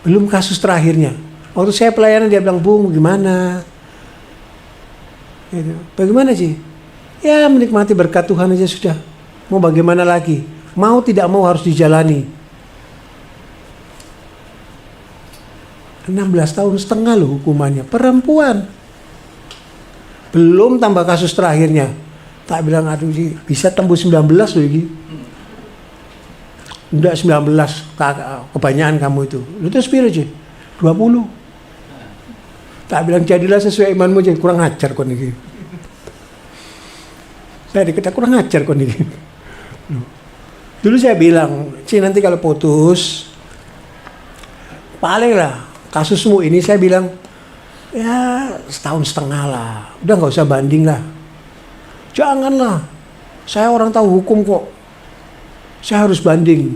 Belum kasus terakhirnya. Waktu saya pelayanan dia bilang, "Bung, gimana?" Gitu. Bagaimana sih? Ya menikmati berkat Tuhan aja sudah. Mau bagaimana lagi? Mau tidak mau harus dijalani. 16 tahun setengah loh hukumannya. Perempuan. Belum tambah kasus terakhirnya. Tak bilang, aduh bisa tembus 19 loh ini. Udah 19, kebanyakan kamu itu. Lu tuh sepiro sih? 20. Tak bilang jadilah sesuai imanmu aja, kurang ajar kok nih. Saya dikata kurang ajar kok nih. Dulu saya bilang, nanti kalau putus, paling lah kasusmu ini saya bilang, ya 1,5 tahun lah. Udah nggak usah banding lah. Janganlah. Saya orang tahu hukum kok. Saya harus banding.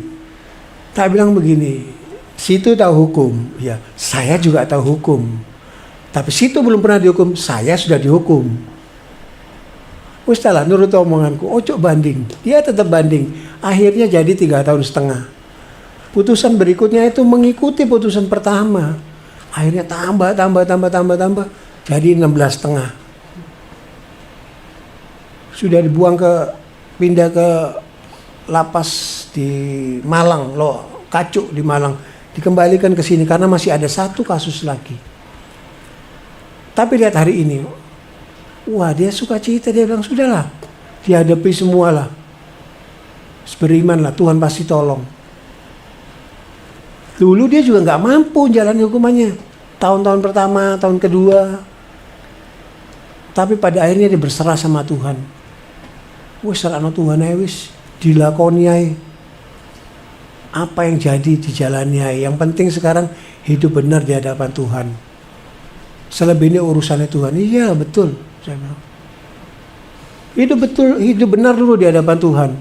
Tak bilang begini, situ tahu hukum. Ya, saya juga tahu hukum. Tapi situ belum pernah dihukum, saya sudah dihukum. Ustalah, nurut omonganku, ojo banding. Dia tetap banding. Akhirnya jadi 3,5 tahun. Putusan berikutnya itu mengikuti putusan pertama. Akhirnya tambah. Jadi 16,5. Sudah dibuang pindah ke lapas di Malang, loh, Kacuk di Malang. Dikembalikan ke sini karena masih ada satu kasus lagi. Tapi lihat hari ini, wah dia sukacita, dia bilang sudahlah, dihadapi semualah. Berimanlah, Tuhan pasti tolong. Dulu dia juga nggak mampu jalani hukumannya. Tahun-tahun pertama, tahun kedua. Tapi pada akhirnya dia berserah sama Tuhan. Wis serahno Tuhan ae wis, dilakoni ae. apa yang jadi dijalani. Yang penting sekarang hidup benar di hadapan Tuhan. Selebihnya urusannya Tuhan. Iya betul, saya bilang. Hidup benar dulu di hadapan Tuhan.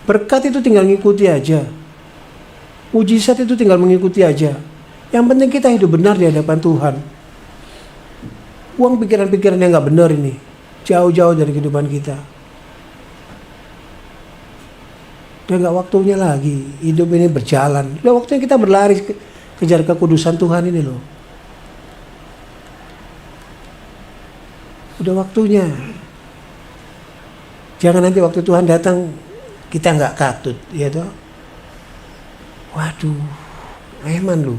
Berkat itu tinggal ngikuti aja. Mujizat itu tinggal mengikuti aja. Yang penting kita hidup benar di hadapan Tuhan. Buang pikiran-pikiran yang gak benar ini. Jauh-jauh dari kehidupan kita. Udah gak waktunya lagi. Hidup ini berjalan. Udah waktunya kita berlari kejar kekudusan Tuhan ini loh. Udah waktunya. Jangan nanti waktu Tuhan datang kita nggak katut, ya toh. Waduh, eman lu.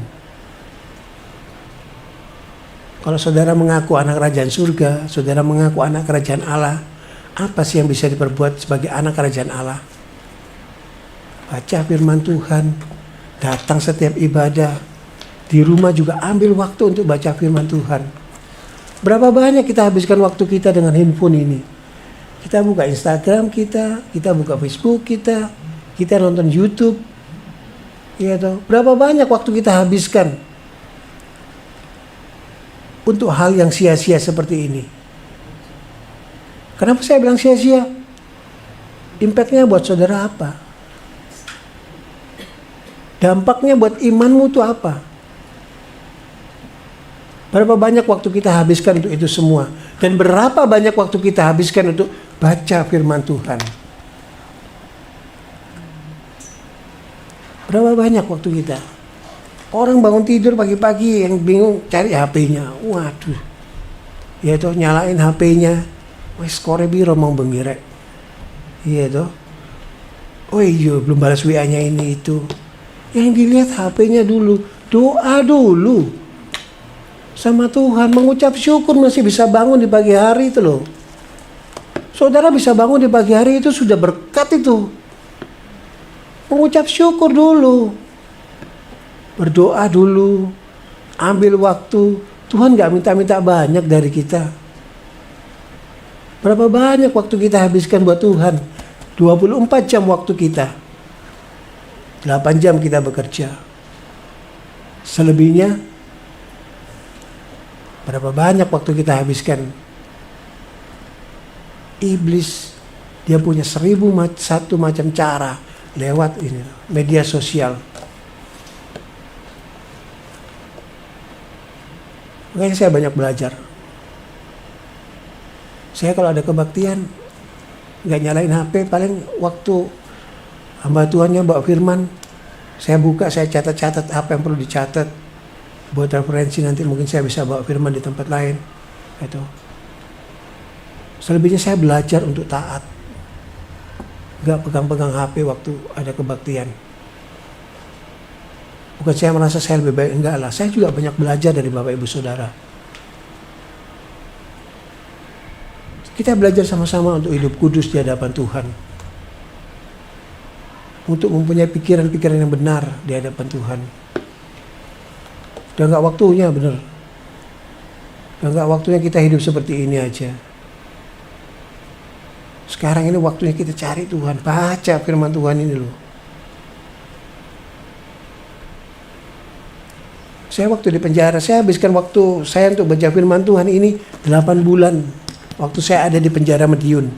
Kalau saudara mengaku anak kerajaan surga, saudara mengaku anak kerajaan Allah, apa sih yang bisa diperbuat sebagai anak kerajaan Allah? Baca firman Tuhan, datang setiap ibadah, di rumah juga ambil waktu untuk baca firman Tuhan. Berapa banyak kita habiskan waktu kita dengan handphone ini? Kita buka Instagram kita buka Facebook kita nonton YouTube. Ya toh. Berapa banyak waktu kita habiskan untuk hal yang sia-sia seperti ini? Kenapa saya bilang sia-sia? Impactnya buat saudara apa? Dampaknya buat imanmu itu apa? Berapa banyak waktu kita habiskan untuk itu semua? Dan berapa banyak waktu kita habiskan untuk baca firman Tuhan? Berapa banyak waktu kita? Orang bangun tidur pagi-pagi yang bingung cari HP-nya. Waduh. Ya toh, nyalain HP-nya. Wes skore biro mau bengirek. Iya toh. Oh iya, belum balas WA-nya ini itu. Yang dilihat HP-nya dulu. Doa dulu sama Tuhan, mengucap syukur. Masih bisa bangun di pagi hari itu loh. Saudara bisa bangun di pagi hari itu sudah berkat itu. Mengucap syukur dulu, berdoa dulu, ambil waktu. Tuhan gak minta-minta banyak dari kita. Berapa banyak waktu kita habiskan buat Tuhan? 24 jam waktu kita, 8 jam kita bekerja. Selebihnya berapa banyak waktu kita habiskan? Iblis, dia punya 1001 macam cara lewat ini media sosial. Makanya saya banyak belajar. Saya kalau ada kebaktian nggak nyalain HP, paling waktu hamba Tuhannya bawa firman, saya buka, saya catat-catat apa yang perlu dicatat buat referensi, nanti mungkin saya bisa bawa firman di tempat lain. Itu. Selebihnya saya belajar untuk taat. Gak pegang-pegang HP waktu ada kebaktian. Bukan saya merasa saya lebih baik, enggak lah. Saya juga banyak belajar dari Bapak Ibu Saudara. Kita belajar sama-sama untuk hidup kudus di hadapan Tuhan. Untuk mempunyai pikiran-pikiran yang benar di hadapan Tuhan. Udah gak waktunya, bener. Udah gak waktunya kita hidup seperti ini aja. Sekarang ini waktunya kita cari Tuhan, baca firman Tuhan ini loh. Saya waktu di penjara, saya habiskan waktu saya untuk baca firman Tuhan ini 8 bulan. Waktu saya ada di penjara Madiun.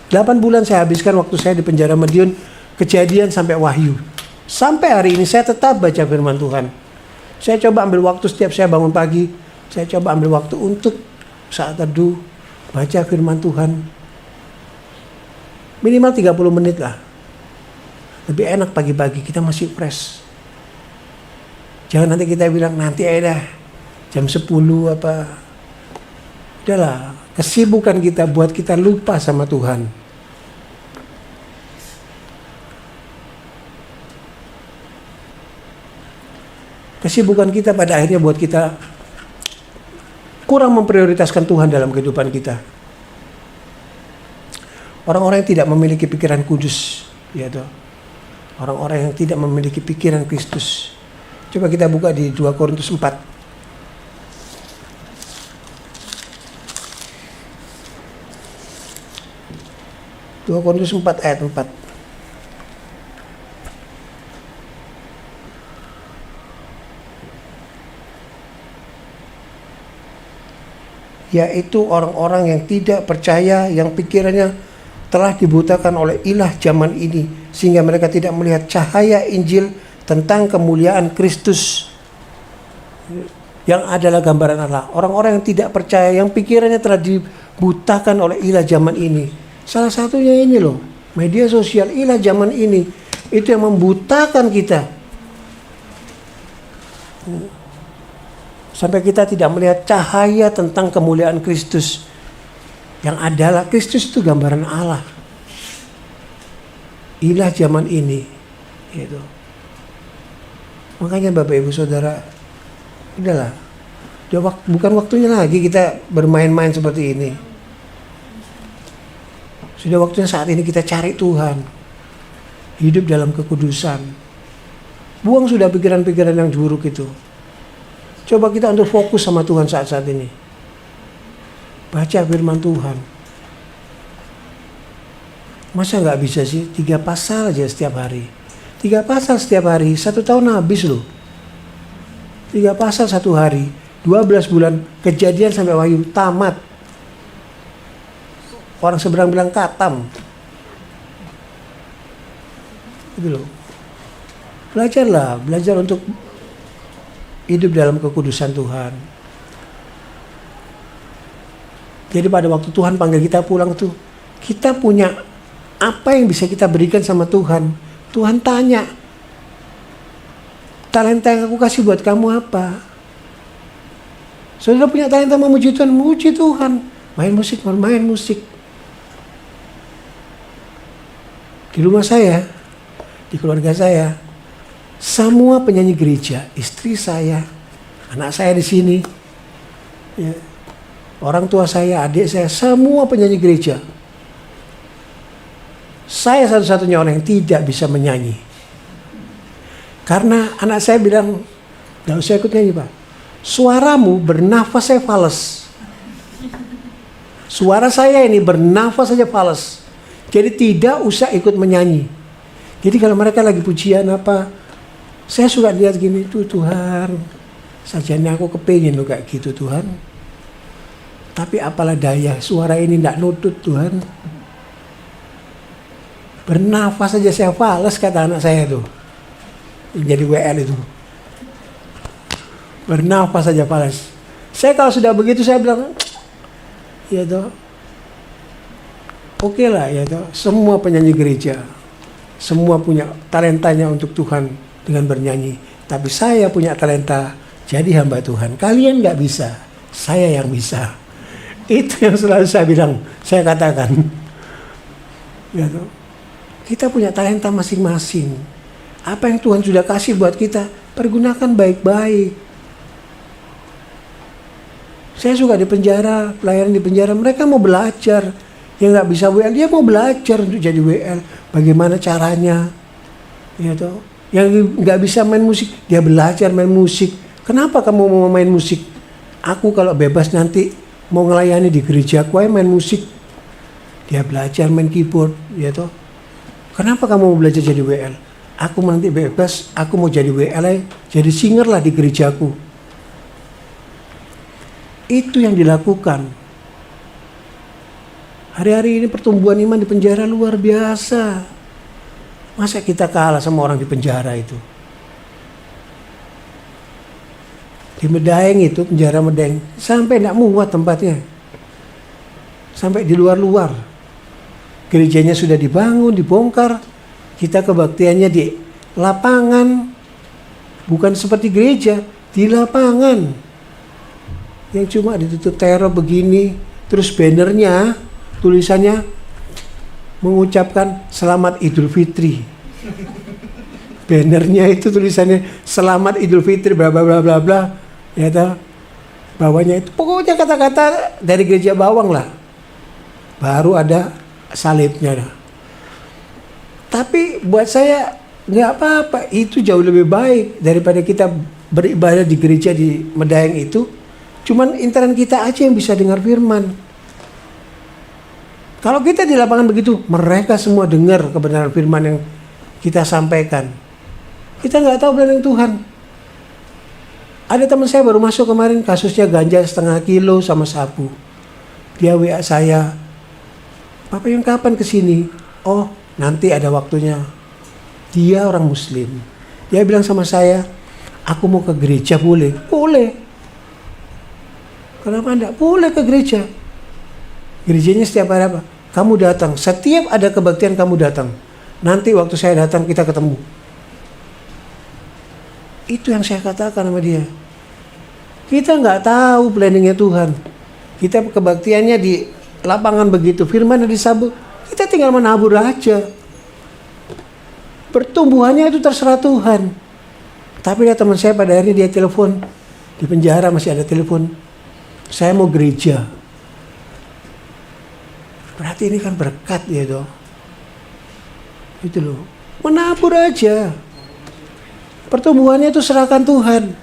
8 bulan saya habiskan waktu saya di penjara Madiun, Kejadian sampai Wahyu. Sampai hari ini saya tetap baca firman Tuhan. Saya coba ambil waktu setiap saya bangun pagi, saya coba ambil waktu untuk saat teduh, baca firman Tuhan. Minimal 30 menit lah. Lebih enak pagi-pagi, kita masih fresh. Jangan nanti kita bilang nanti aja dah jam 10 apa. Udahlah, kesibukan kita buat kita lupa sama Tuhan. Kesibukan kita pada akhirnya buat kita kurang memprioritaskan Tuhan dalam kehidupan kita. Orang-orang yang tidak memiliki pikiran kudus, ya toh. Orang-orang yang tidak memiliki pikiran Kristus. Coba kita buka di 2 Korintus 4. 2 Korintus 4 ayat 4. yaitu orang-orang yang tidak percaya, yang pikirannya telah dibutakan oleh ilah zaman ini, sehingga mereka tidak melihat cahaya Injil tentang kemuliaan Kristus yang adalah gambaran Allah. Orang-orang yang tidak percaya, yang pikirannya telah dibutakan oleh ilah zaman ini. Salah satunya ini loh, media sosial, ilah zaman ini. Itu yang membutakan kita. Sampai kita tidak melihat cahaya tentang kemuliaan Kristus. Yang adalah Kristus itu gambaran Allah. Ilah zaman ini. Gitu. Makanya Bapak Ibu Saudara, udahlah. Bukan waktunya lagi kita bermain-main seperti ini. Sudah waktunya saat ini kita cari Tuhan. Hidup dalam kekudusan. Buang sudah pikiran-pikiran yang buruk itu. Coba kita untuk fokus sama Tuhan saat-saat ini. Baca firman Tuhan. Masa nggak bisa sih 3 pasal aja setiap hari? 3 pasal setiap hari, 1 tahun habis loh. 3 pasal 1 hari, 12 bulan, Kejadian sampai Wahyu, tamat. Orang seberang bilang katam. Gitu loh. Belajarlah, belajar untuk hidup dalam kekudusan Tuhan. Jadi pada waktu Tuhan panggil kita pulang tuh, kita punya apa yang bisa kita berikan sama Tuhan. Tuhan tanya, talenta yang aku kasih buat kamu apa? Saudara punya talenta memuji Tuhan, memuji Tuhan. Main musik, main musik. Di rumah saya, di keluarga saya, semua penyanyi gereja, istri saya, anak saya di sini, ya, orang tua saya, adik saya, semua penyanyi gereja. Saya satu-satunya orang yang tidak bisa menyanyi. Karena anak saya bilang, gak usah ikut nyanyi Pak. Suaramu bernafas saya fales. Suara saya ini bernafas saja fales. Jadi tidak usah ikut menyanyi. Jadi kalau mereka lagi pujian apa, saya suka lihat gini, tuh Tuhan, sajanya aku kepingin loh kayak gitu Tuhan. Tapi apalah daya, suara ini tidak nutut Tuhan. Bernafas saja saya fales, kata anak saya tuh. Jadi WL itu. Bernafas saja fales. Saya kalau sudah begitu saya bilang, ya toh, oke lah ya toh. Semua penyanyi gereja, semua punya talentanya untuk Tuhan dengan bernyanyi. Tapi saya punya talenta jadi hamba Tuhan. Kalian nggak bisa, saya yang bisa. Itu yang selalu saya bilang, saya katakan. Ya toh. Kita punya talenta masing-masing. Apa yang Tuhan sudah kasih buat kita, pergunakan baik-baik. Saya suka di penjara, pelayanan di penjara, mereka mau belajar. Yang nggak bisa WL, dia mau belajar untuk jadi WL. Bagaimana caranya? Ya toh. Yang nggak bisa main musik, dia belajar main musik. Kenapa kamu mau main musik? Aku kalau bebas nanti mau ngelayani di gereja, aku main musik. Dia belajar main keyboard, ya toh. Kenapa kamu mau belajar jadi WL? Aku nanti bebas, aku mau jadi WL, jadi singer lah di gerejaku. Itu yang dilakukan. Hari-hari ini pertumbuhan iman di penjara luar biasa. Masa kita kalah sama orang di penjara itu? Di Medaeng itu, penjara Medaeng, sampai tidak muat tempatnya. Sampai di luar-luar. Gerejanya sudah dibangun, dibongkar. Kita kebaktiannya di lapangan. Bukan seperti gereja, di lapangan. Yang cuma ditutup teror begini. Terus bannernya, tulisannya mengucapkan Selamat Idul Fitri. Bannernya itu tulisannya Selamat Idul Fitri, bla bla bla bla bla. Ya tahu. Bawahnya itu pokoknya kata-kata dari gereja bawang lah. Baru ada salibnya. Tapi buat saya nggak apa-apa, itu jauh lebih baik daripada kita beribadah di gereja di Medaeng itu. Cuman internet kita aja yang bisa dengar firman. Kalau kita di lapangan begitu, mereka semua dengar kebenaran firman yang kita sampaikan. Kita nggak tahu benar Tuhan. Ada teman saya baru masuk kemarin, kasusnya ganja 1,5 kilo sama sabu. Dia WA saya, Papa Yun kapan kesini? Oh, nanti ada waktunya. Dia orang Muslim. Dia bilang sama saya, aku mau ke gereja, boleh? Boleh. Kenapa enggak? Boleh ke gereja. Gerejanya setiap hari apa? Kamu datang. Setiap ada kebaktian kamu datang. Nanti waktu saya datang kita ketemu. Itu yang saya katakan sama dia. Kita nggak tahu planningnya Tuhan. Kita kebaktiannya di lapangan begitu. Firman disabut. Kita tinggal menabur aja. Pertumbuhannya itu terserah Tuhan. Tapi dia teman saya pada akhirnya dia telepon. Di penjara masih ada telepon. Saya mau gereja. Berarti ini kan berkat ya toh. Itu loh. Menabur aja. Pertumbuhannya itu serahkan Tuhan.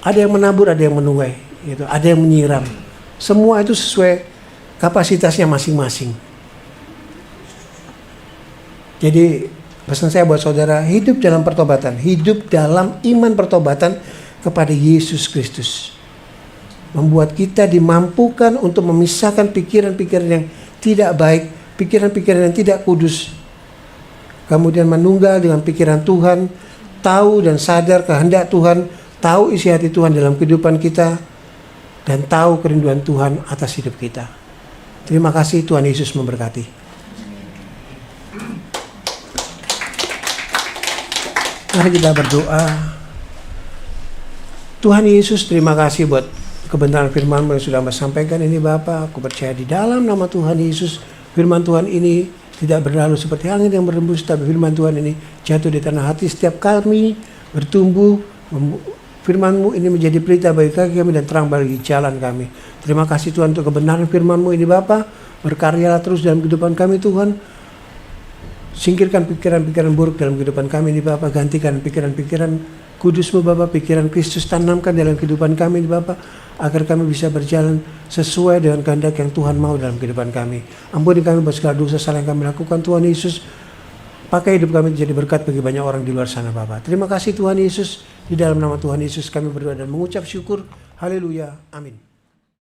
Ada yang menabur, ada yang menuai, gitu. Ada yang menyiram. Semua itu sesuai kapasitasnya masing-masing. Jadi pesan saya buat saudara, hidup dalam pertobatan, hidup dalam iman pertobatan kepada Yesus Kristus. Membuat kita dimampukan untuk memisahkan pikiran-pikiran yang tidak baik, pikiran-pikiran yang tidak kudus. Kemudian menunggal dengan pikiran Tuhan, tahu dan sadar kehendak Tuhan, tahu isi hati Tuhan dalam kehidupan kita, dan tahu kerinduan Tuhan atas hidup kita. Terima kasih, Tuhan Yesus memberkati. Mari kita berdoa. Tuhan Yesus, terima kasih buat kebenaran firman-Mu yang sudah Amba sampaikan ini Bapa. Aku percaya di dalam nama Tuhan Yesus, firman Tuhan ini tidak berlalu seperti angin yang berembus, tapi firman Tuhan ini jatuh di tanah hati setiap kami, bertumbuh. Firman-Mu ini menjadi pelita bagi kaki kami dan terang bagi jalan kami. Terima kasih Tuhan untuk kebenaran firman-Mu ini Bapa. Berkaryalah terus dalam kehidupan kami Tuhan. Singkirkan pikiran-pikiran buruk dalam kehidupan kami ini Bapa. Gantikan pikiran-pikiran kudus-Mu Bapa. Pikiran Kristus tanamkan dalam kehidupan kami ini Bapa. Agar kami bisa berjalan sesuai dengan kehendak yang Tuhan mau dalam kehidupan kami. Ampuni kami buat segala dosa salah yang kami lakukan Tuhan Yesus. Pakai hidup kami jadi berkat bagi banyak orang di luar sana Bapa. Terima kasih Tuhan Yesus. Di dalam nama Tuhan Yesus kami berdoa dan mengucap syukur. Haleluya. Amin.